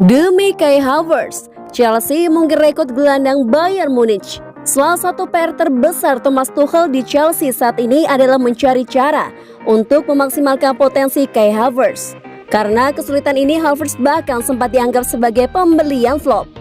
Demi Kai Havertz, Chelsea mungkin rekrut gelandang Bayern Munich. Salah satu PR terbesar Thomas Tuchel di Chelsea saat ini adalah mencari cara untuk memaksimalkan potensi Kai Havertz. Karena kesulitan ini, Havertz bahkan sempat dianggap sebagai pembelian flop.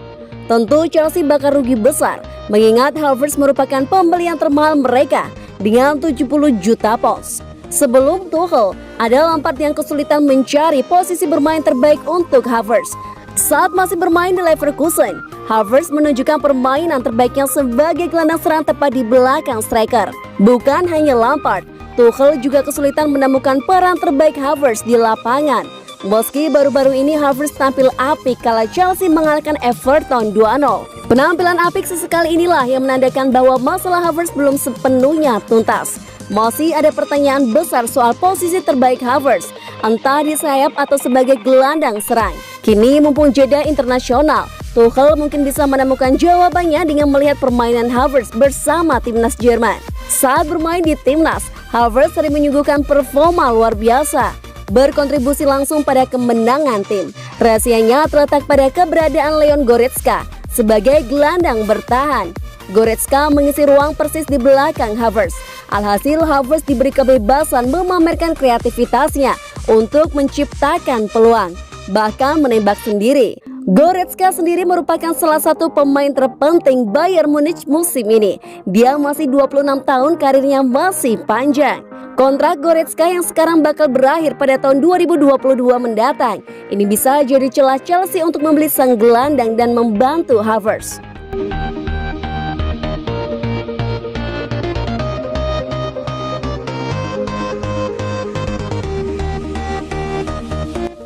Tentu Chelsea bakal rugi besar, mengingat Havertz merupakan pembelian termahal mereka dengan 70 juta pounds. Sebelum Tuchel, ada Lampard yang kesulitan mencari posisi bermain terbaik untuk Havertz. Saat masih bermain di Leverkusen, Havertz menunjukkan permainan terbaiknya sebagai gelandang serang tepat di belakang striker. Bukan hanya Lampard, Tuchel juga kesulitan menemukan peran terbaik Havertz di lapangan. Meski baru-baru ini Havertz tampil apik kala Chelsea mengalahkan Everton 2-0. Penampilan apik sesekali inilah yang menandakan bahwa masalah Havertz belum sepenuhnya tuntas. Masih ada pertanyaan besar soal posisi terbaik Havertz, entah di sayap atau sebagai gelandang serang. Kini mumpung jeda internasional, Tuchel mungkin bisa menemukan jawabannya dengan melihat permainan Havertz bersama timnas Jerman. Saat bermain di timnas, Havertz sering menyuguhkan performa luar biasa, berkontribusi langsung pada kemenangan tim. Rahasianya terletak pada keberadaan Leon Goretzka sebagai gelandang bertahan. Goretzka mengisi ruang persis di belakang Havertz. Alhasil Havertz diberi kebebasan memamerkan kreativitasnya untuk menciptakan peluang, bahkan menembak sendiri. Goretzka sendiri merupakan salah satu pemain terpenting Bayern Munich musim ini. Dia masih 26 tahun, karirnya masih panjang. Kontrak Goretzka yang sekarang bakal berakhir pada tahun 2022 mendatang. Ini bisa jadi celah Chelsea untuk membeli sang gelandang dan membantu Havertz.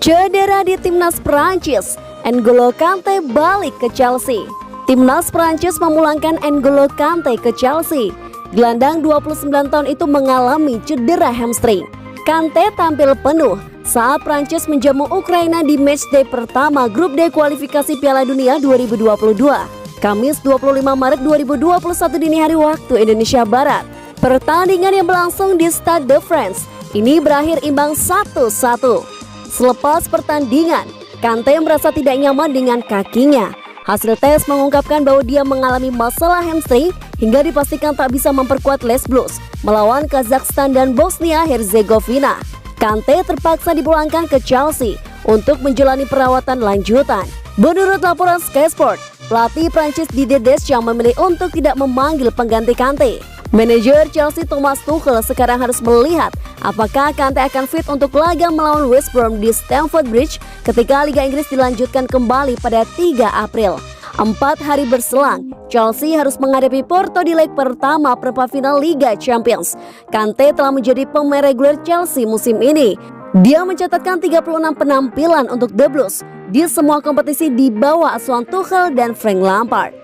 Cedera di timnas Prancis, N'Golo Kante balik ke Chelsea. Timnas Prancis memulangkan N'Golo Kante ke Chelsea. Gelandang 29 tahun itu mengalami cedera hamstring. Kante tampil penuh saat Prancis menjamu Ukraina di matchday pertama grup D kualifikasi Piala Dunia 2022. Kamis 25 Maret 2021 dini hari waktu Indonesia Barat. Pertandingan yang berlangsung di Stade de France ini berakhir imbang 1-1. Selepas pertandingan, Kante merasa tidak nyaman dengan kakinya. Hasil tes mengungkapkan bahwa dia mengalami masalah hamstring hingga dipastikan tak bisa memperkuat Les Blues melawan Kazakhstan dan Bosnia Herzegovina. Kante terpaksa dipulangkan ke Chelsea untuk menjalani perawatan lanjutan. Menurut laporan Sky Sport, pelatih Prancis Didier Deschamps memilih untuk tidak memanggil pengganti Kante. Manajer Chelsea Thomas Tuchel sekarang harus melihat apakah Kante akan fit untuk laga melawan West Brom di Stamford Bridge ketika Liga Inggris dilanjutkan kembali pada 3 April. 4 hari berselang, Chelsea harus menghadapi Porto di leg pertama perempat final Liga Champions. Kante telah menjadi pemain reguler Chelsea musim ini. Dia mencatatkan 36 penampilan untuk The Blues di semua kompetisi di bawah asuhan Tuchel dan Frank Lampard.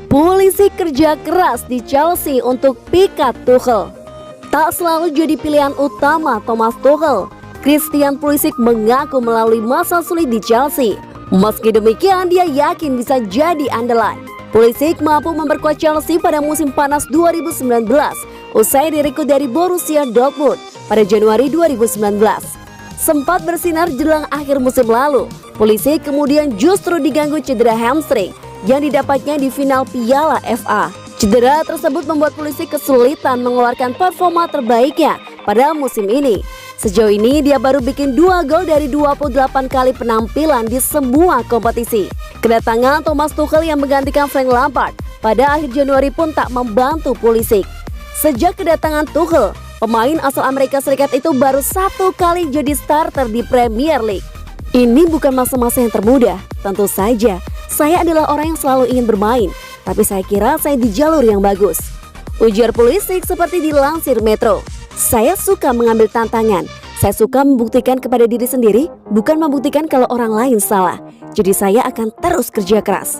Polisi kerja keras di Chelsea untuk pikat Tuchel. Tak selalu jadi pilihan utama Thomas Tuchel. Christian Pulisic mengaku melalui masa sulit di Chelsea. Meski demikian, dia yakin bisa jadi andalan. Pulisic mampu memperkuat Chelsea pada musim panas 2019 usai direkrut dari Borussia Dortmund pada Januari 2019. Sempat bersinar jelang akhir musim lalu, Pulisic kemudian justru diganggu cedera hamstring yang didapatnya di final Piala FA. Cedera tersebut membuat Pulisic kesulitan mengeluarkan performa terbaiknya pada musim ini. Sejauh ini dia baru bikin 2 gol dari 28 kali penampilan di semua kompetisi. Kedatangan Thomas Tuchel yang menggantikan Frank Lampard pada akhir Januari pun tak membantu Pulisic. Sejak kedatangan Tuchel, pemain asal Amerika Serikat itu baru 1 kali jadi starter di Premier League. Ini bukan masa-masa yang termudah, tentu saja. Saya adalah orang yang selalu ingin bermain, tapi saya kira saya di jalur yang bagus, ujar Pulisic seperti dilansir Metro. Saya suka mengambil tantangan. Saya suka membuktikan kepada diri sendiri, bukan membuktikan kalau orang lain salah. Jadi saya akan terus kerja keras.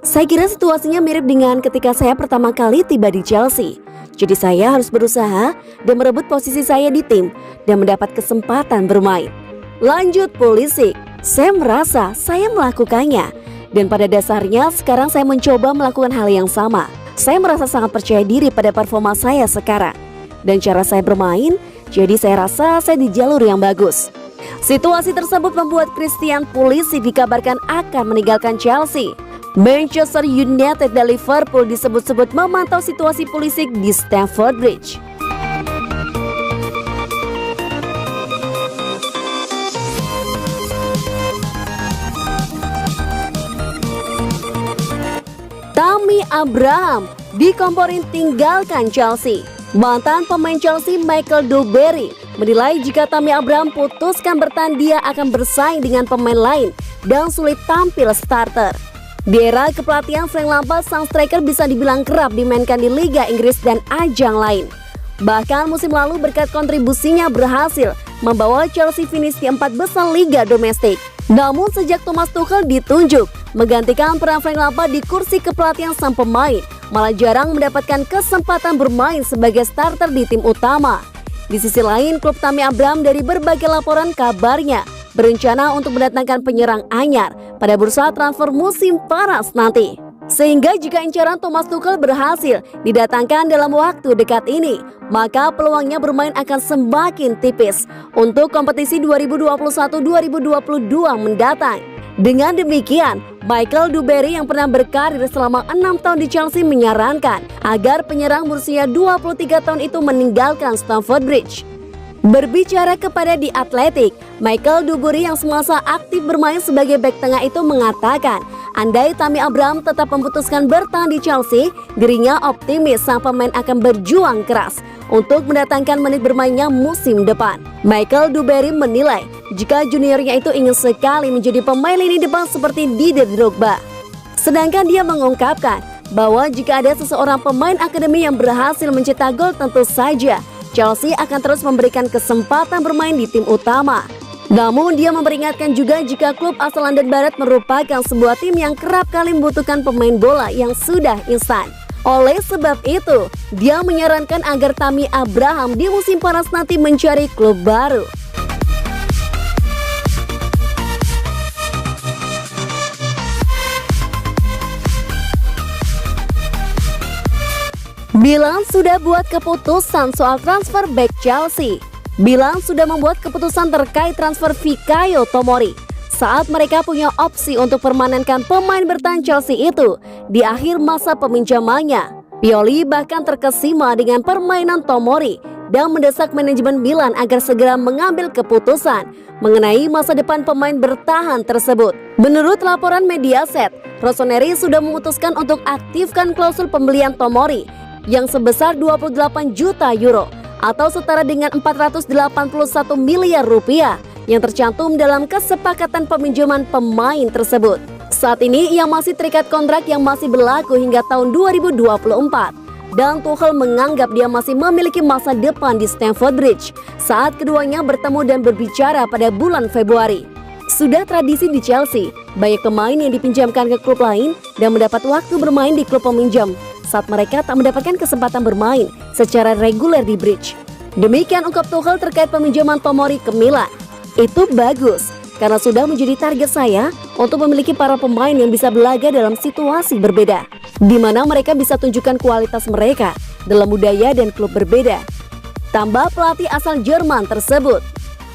Saya kira situasinya mirip dengan ketika saya pertama kali tiba di Chelsea. Jadi saya harus berusaha dan merebut posisi saya di tim dan mendapat kesempatan bermain. Lanjut Pulisic, saya merasa saya melakukannya. Dan pada dasarnya sekarang saya mencoba melakukan hal yang sama. Saya merasa sangat percaya diri pada performa saya sekarang dan cara saya bermain, jadi saya rasa saya di jalur yang bagus. Situasi tersebut membuat Christian Pulisic dikabarkan akan meninggalkan Chelsea. Manchester United dan Liverpool disebut-sebut memantau situasi Pulisic di Stamford Bridge. Tammy Abraham dikomporin tinggalkan Chelsea. Mantan pemain Chelsea Michael Duberry menilai jika Tammy Abraham putuskan bertahan, dia akan bersaing dengan pemain lain dan sulit tampil starter. Di era kepelatihan Frank Lampard, sang striker bisa dibilang kerap dimainkan di Liga Inggris dan ajang lain. Bahkan musim lalu berkat kontribusinya berhasil membawa Chelsea finish di 4 besar Liga domestik. Namun sejak Thomas Tuchel ditunjuk menggantikan peran Frank Lampard di kursi kepelatihan, sang pemain malah jarang mendapatkan kesempatan bermain sebagai starter di tim utama. Di sisi lain, klub Tammy Abraham dari berbagai laporan kabarnya berencana untuk mendatangkan penyerang anyar pada bursa transfer musim panas nanti. Sehingga jika incaran Thomas Tuchel berhasil didatangkan dalam waktu dekat ini, maka peluangnya bermain akan semakin tipis untuk kompetisi 2021-2022 mendatang. Dengan demikian, Michael Duberry yang pernah berkarir selama 6 tahun di Chelsea menyarankan agar penyerang berusia 23 tahun itu meninggalkan Stamford Bridge. Berbicara kepada The Athletic, Michael Duberry yang semasa aktif bermain sebagai bek tengah itu mengatakan, andai Tammy Abraham tetap memutuskan bertahan di Chelsea, dirinya optimis sang pemain akan berjuang keras untuk mendatangkan menit bermainnya musim depan. Michael Duberry menilai jika juniornya itu ingin sekali menjadi pemain lini depan seperti Didier Drogba. Sedangkan dia mengungkapkan bahwa jika ada seseorang pemain akademi yang berhasil mencetak gol, tentu saja Chelsea akan terus memberikan kesempatan bermain di tim utama. Namun dia memperingatkan juga jika klub asal London Barat merupakan sebuah tim yang kerap kali membutuhkan pemain bola yang sudah instan. Oleh sebab itu, dia menyarankan agar Tammy Abraham di musim panas nanti mencari klub baru. Milan sudah buat keputusan soal transfer bek Chelsea. Milan sudah membuat keputusan terkait transfer Fikayo Tomori saat mereka punya opsi untuk permanenkan pemain bertahan Chelsea itu di akhir masa peminjamannya. Pioli bahkan terkesima dengan permainan Tomori dan mendesak manajemen Milan agar segera mengambil keputusan mengenai masa depan pemain bertahan tersebut. Menurut laporan Mediaset, Rossoneri sudah memutuskan untuk aktifkan klausul pembelian Tomori yang sebesar 28 juta euro atau setara dengan 481 miliar rupiah yang tercantum dalam kesepakatan peminjaman pemain tersebut. Saat ini ia masih terikat kontrak yang masih berlaku hingga tahun 2024 dan Tuchel menganggap dia masih memiliki masa depan di Stamford Bridge saat keduanya bertemu dan berbicara pada bulan Februari. Sudah tradisi di Chelsea, banyak pemain yang dipinjamkan ke klub lain dan mendapat waktu bermain di klub peminjam saat mereka tak mendapatkan kesempatan bermain secara reguler di Bridge. Demikian ungkap Tuchel terkait peminjaman Tomori ke Milan. Itu bagus, karena sudah menjadi target saya untuk memiliki para pemain yang bisa belaga dalam situasi berbeda, di mana mereka bisa tunjukkan kualitas mereka dalam budaya dan klub berbeda. Tambah pelatih asal Jerman tersebut.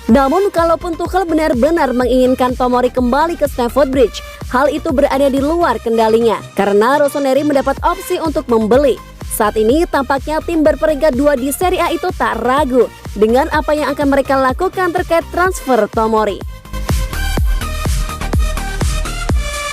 Namun kalaupun Tuchel benar-benar menginginkan Tomori kembali ke Stamford Bridge, hal itu berada di luar kendalinya karena Rossoneri mendapat opsi untuk membeli. Saat ini tampaknya tim berperingkat 2 di Serie A itu tak ragu dengan apa yang akan mereka lakukan terkait transfer Tomori.